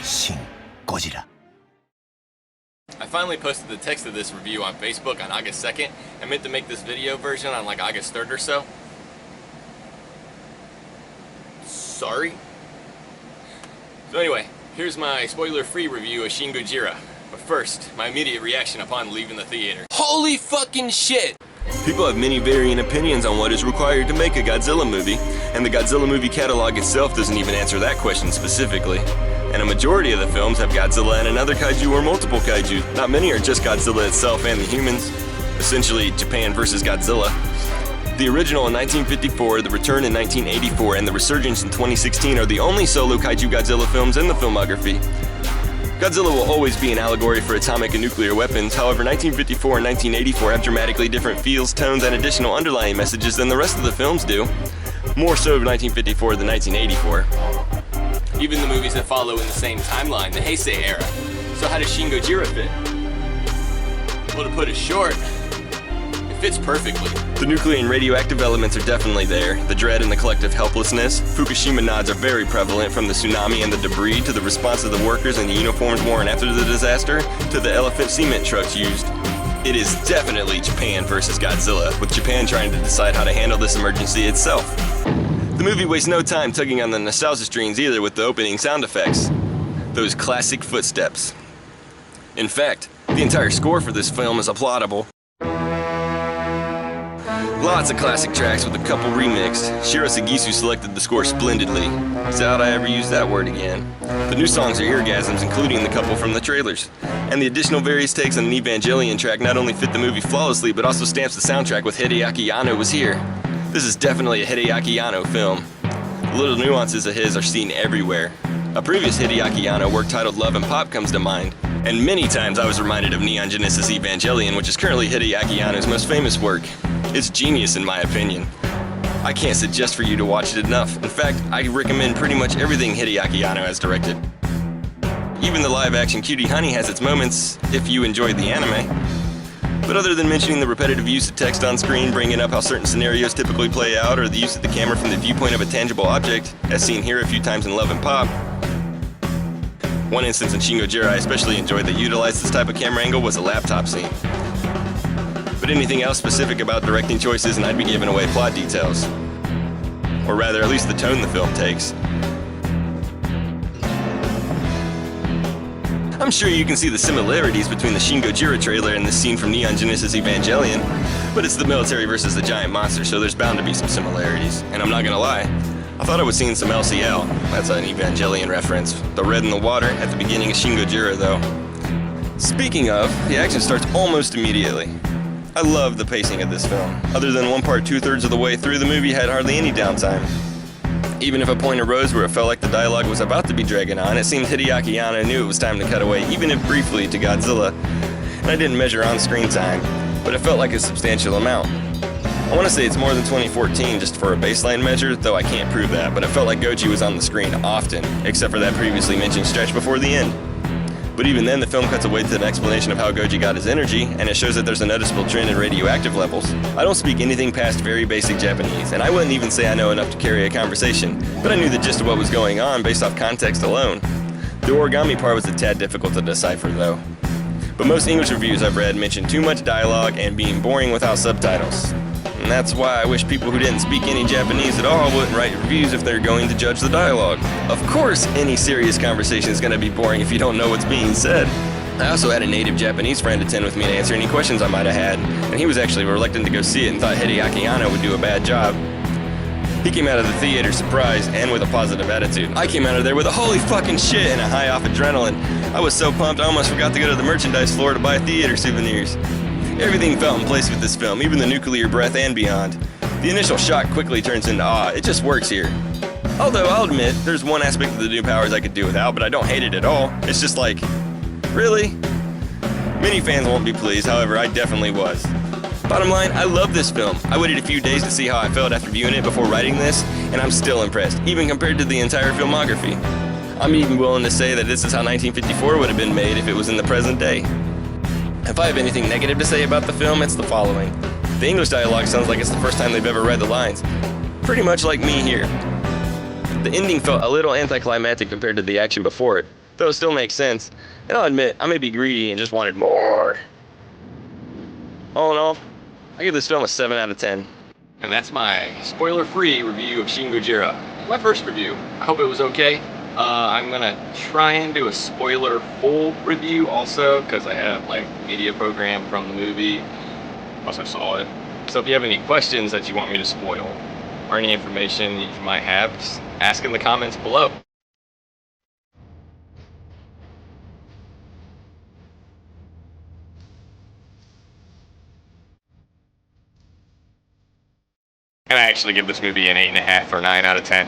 Shin-Gojira. I finally posted the text of this review on Facebook on August 2nd. I meant to make this video version on like August 3rd or so. Sorry. So anyway, here's my spoiler-free review of Shin-Gojira. But first, my immediate reaction upon leaving the theater. Holy fucking shit! People have many varying opinions on what is required to make a Godzilla movie, and the Godzilla movie catalog itself doesn't even answer that question specifically. And a majority of the films have Godzilla and another kaiju or multiple kaiju. Not many are just Godzilla itself and the humans. Essentially, Japan versus Godzilla. The original in 1954, the return in 1984, and the resurgence in 2016 are the only solo kaiju Godzilla films in the filmography. Godzilla will always be an allegory for atomic and nuclear weapons. However, 1954 and 1984 have dramatically different feels, tones, and additional underlying messages than the rest of the films do. More so of 1954 than 1984. Even the movies that follow in the same timeline, the Heisei era. So how does Shin-Gojira fit? Well, to put it short, it fits perfectly. The nuclear and radioactive elements are definitely there. The dread and the collective helplessness. Fukushima nods are very prevalent, from the tsunami and the debris to the response of the workers in the uniforms worn after the disaster to the elephant cement trucks used. It is definitely Japan versus Godzilla, with Japan trying to decide how to handle this emergency itself. The movie wastes no time tugging on the nostalgia strings either with the opening sound effects. Those classic footsteps. In fact, the entire score for this film is applaudable. Lots of classic tracks with a couple remixed. Shiro Sagisu selected the score splendidly. Doubt I ever use that word again. The new songs are eargasms, including the couple from the trailers. And the additional various takes on an Evangelion track not only fit the movie flawlessly, but also stamps the soundtrack with Hideaki Anno was here. This is definitely a Hideaki Anno film. The little nuances of his are seen everywhere. A previous Hideaki Anno work titled Love and Pop comes to mind. And many times I was reminded of Neon Genesis Evangelion, which is currently Hideaki Anno's most famous work. It's genius in my opinion. I can't suggest for you to watch it enough. In fact, I recommend pretty much everything Hideaki Anno has directed. Even the live-action Cutie Honey has its moments, if you enjoyed the anime. But other than mentioning the repetitive use of text on screen, bringing up how certain scenarios typically play out, or the use of the camera from the viewpoint of a tangible object, as seen here a few times in Love and Pop. One instance in Shin-Gojira I especially enjoyed that utilized this type of camera angle was a laptop scene. But anything else specific about directing choices and I'd be giving away plot details. Or rather, at least the tone the film takes. I'm sure you can see the similarities between the Shin-Gojira trailer and the scene from Neon Genesis Evangelion, but it's the military versus the giant monster, so there's bound to be some similarities. And I'm not gonna lie, I thought I was seeing some LCL. That's an Evangelion reference. The red in the water at the beginning of Shin-Gojira though. Speaking of, the action starts almost immediately. I love the pacing of this film. Other than one part 2/3 of the way through, the movie had hardly any downtime. Even if a point arose where it felt like the dialogue was about to be dragging on, it seemed Hideaki Anno knew it was time to cut away, even if briefly, to Godzilla. And I didn't measure on screen time, but it felt like a substantial amount. I want to say it's more than 2014 just for a baseline measure, though I can't prove that, but it felt like Goji was on the screen often, except for that previously mentioned stretch before the end. But even then, the film cuts away to an explanation of how Goji got his energy, and it shows that there's a noticeable trend in radioactive levels. I don't speak anything past very basic Japanese, and I wouldn't even say I know enough to carry a conversation, but I knew the gist of what was going on based off context alone. The origami part was a tad difficult to decipher though. But most English reviews I've read mention too much dialogue and being boring without subtitles. And that's why I wish people who didn't speak any Japanese at all wouldn't write reviews if they're going to judge the dialogue. Of course, any serious conversation is going to be boring if you don't know what's being said. I also had a native Japanese friend attend with me to answer any questions I might have had, and he was actually reluctant to go see it and thought Hideaki Anno would do a bad job. He came out of the theater surprised and with a positive attitude. I came out of there with a holy fucking shit and a high off adrenaline. I was so pumped I almost forgot to go to the merchandise floor to buy theater souvenirs. Everything felt in place with this film, even the nuclear breath and beyond. The initial shock quickly turns into awe. It just works here. Although I'll admit, there's one aspect of the new powers I could do without, but I don't hate it at all. It's just like, really? Many fans won't be pleased, however, I definitely was. Bottom line, I love this film. I waited a few days to see how I felt after viewing it before writing this, and I'm still impressed, even compared to the entire filmography. I'm even willing to say that this is how 1954 would have been made if it was in the present day. If I have anything negative to say about the film, it's the following. The English dialogue sounds like it's the first time they've ever read the lines. Pretty much like me here. The ending felt a little anticlimactic compared to the action before it. though it still makes sense. And I'll admit, I may be greedy and just wanted more. All in all, I give this film a 7 out of 10. And that's my spoiler-free review of Shin-Gojira. My first review. I hope it was okay. I'm gonna try and do a spoiler-full review also, because I have like media program from the movie. Also saw it. So if you have any questions that you want me to spoil, or any information you might have, just ask in the comments below. And I actually give this movie an 8.5 or 9 out of 10.